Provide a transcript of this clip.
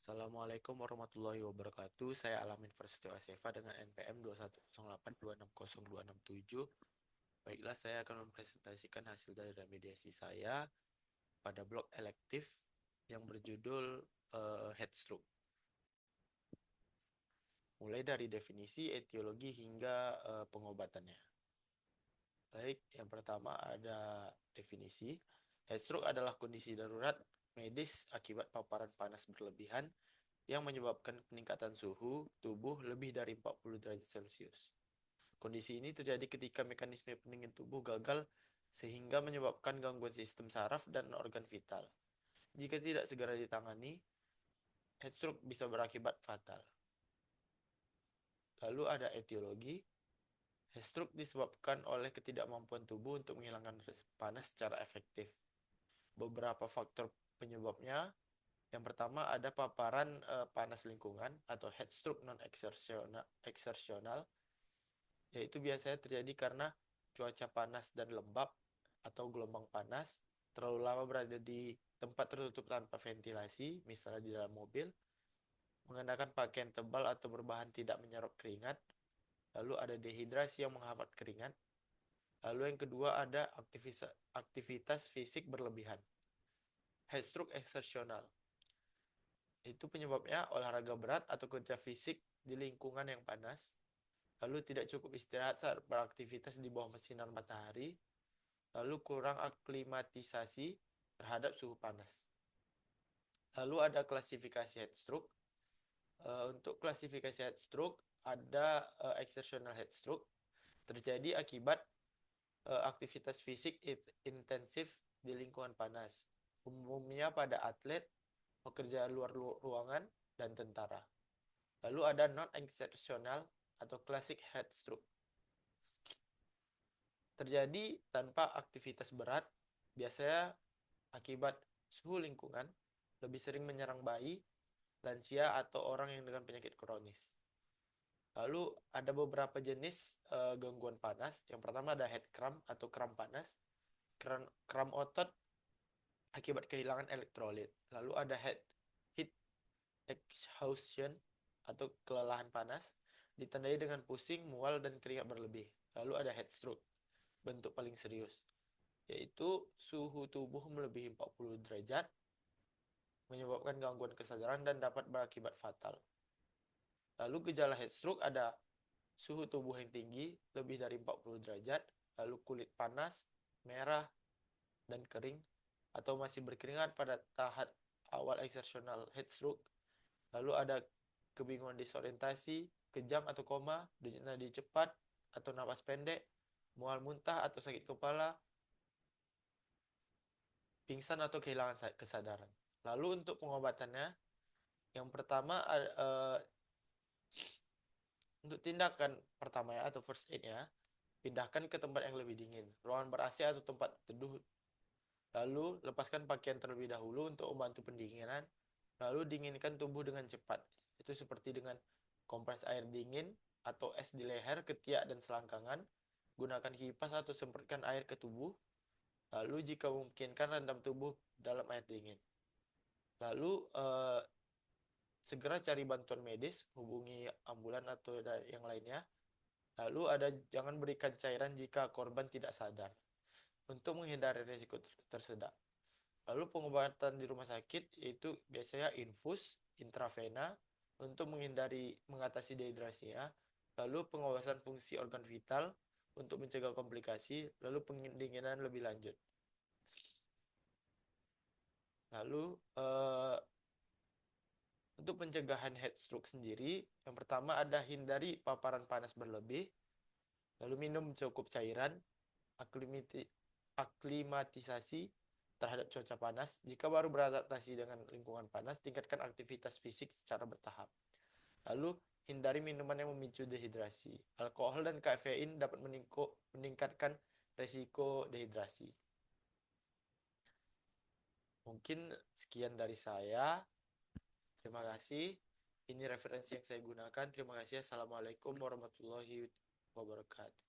Assalamualaikum warahmatullahi wabarakatuh. Saya Alamin Prasetyo Asefa dengan NPM 21082602667. Baiklah, saya akan mempresentasikan hasil dari remediasi saya pada blok elektif yang berjudul headstroke. Mulai dari definisi, etiologi hingga pengobatannya. Baik, yang pertama ada definisi. Headstroke adalah kondisi darurat medis akibat paparan panas berlebihan yang menyebabkan peningkatan suhu tubuh lebih dari 40 derajat Celcius. Kondisi ini terjadi ketika mekanisme pendingin tubuh gagal sehingga menyebabkan gangguan sistem saraf dan organ vital. Jika tidak segera ditangani, heatstroke bisa berakibat fatal. Lalu ada etiologi. Heatstroke disebabkan oleh ketidakmampuan tubuh untuk menghilangkan panas secara efektif. Beberapa faktor penyebabnya. Yang pertama ada paparan panas lingkungan atau heatstroke non-eksersional, yaitu biasanya terjadi karena cuaca panas dan lembab atau gelombang panas, terlalu lama berada di tempat tertutup tanpa ventilasi, misalnya di dalam mobil, mengenakan pakaian tebal atau berbahan tidak menyerap keringat, lalu ada dehidrasi yang menghambat keringat, lalu yang kedua ada aktivitas fisik berlebihan. Heatstroke eksersional itu penyebabnya olahraga berat atau kerja fisik di lingkungan yang panas, lalu tidak cukup istirahat saat beraktivitas di bawah sinar matahari, lalu kurang aklimatisasi terhadap suhu panas. Lalu ada klasifikasi heatstroke. Untuk klasifikasi heatstroke ada exertional heatstroke, terjadi akibat aktivitas fisik intensif di lingkungan panas, umumnya pada atlet, pekerja luar ruangan, dan tentara. Lalu ada non-exertional atau classic heatstroke. Terjadi tanpa aktivitas berat, biasanya akibat suhu lingkungan, lebih sering menyerang bayi, lansia, atau orang yang dengan penyakit kronis. Lalu ada beberapa jenis gangguan panas. Yang pertama ada head cramp atau kram panas. Kram otot akibat kehilangan elektrolit. Lalu ada heat exhaustion atau kelelahan panas, ditandai dengan pusing, mual, dan keringat berlebih. Lalu ada heat stroke, bentuk paling serius, yaitu suhu tubuh melebihi 40 derajat, menyebabkan gangguan kesadaran dan dapat berakibat fatal. Lalu gejala heat stroke ada suhu tubuh yang tinggi, lebih dari 40 derajat, lalu kulit panas, merah, dan kering, atau masih berkeringat pada tahap awal exertional heat stroke. Lalu ada kebingungan disorientasi, kejang atau koma, denyut nadi cepat atau napas pendek, mual muntah atau sakit kepala, pingsan atau kehilangan kesadaran. Lalu untuk pengobatannya, yang pertama untuk tindakan pertama ya atau first aid ya, pindahkan ke tempat yang lebih dingin, ruangan ber-AC atau tempat teduh. Lalu lepaskan pakaian terlebih dahulu untuk membantu pendinginan. Lalu dinginkan tubuh dengan cepat. Itu seperti dengan kompres air dingin atau es di leher, ketiak, dan selangkangan. Gunakan kipas atau semprotkan air ke tubuh. Lalu jika memungkinkan rendam tubuh dalam air dingin. Lalu segera cari bantuan medis, hubungi ambulan atau yang lainnya. Lalu ada jangan berikan cairan jika korban tidak sadar untuk menghindari risiko tersedak. Lalu pengobatan di rumah sakit yaitu biasanya infus, intravena untuk mengatasi dehidrasi ya. Lalu pengawasan fungsi organ vital untuk mencegah komplikasi, lalu pendinginan lebih lanjut. Lalu untuk pencegahan heat stroke sendiri, yang pertama ada hindari paparan panas berlebih, lalu minum cukup cairan, aklimatisasi terhadap cuaca panas. Jika baru beradaptasi dengan lingkungan panas, tingkatkan aktivitas fisik secara bertahap. Lalu hindari minuman yang memicu dehidrasi. Alkohol dan kafein dapat meningkatkan resiko dehidrasi. Mungkin sekian dari saya. Terima kasih. Ini referensi yang saya gunakan. Terima kasih. Assalamualaikum warahmatullahi wabarakatuh.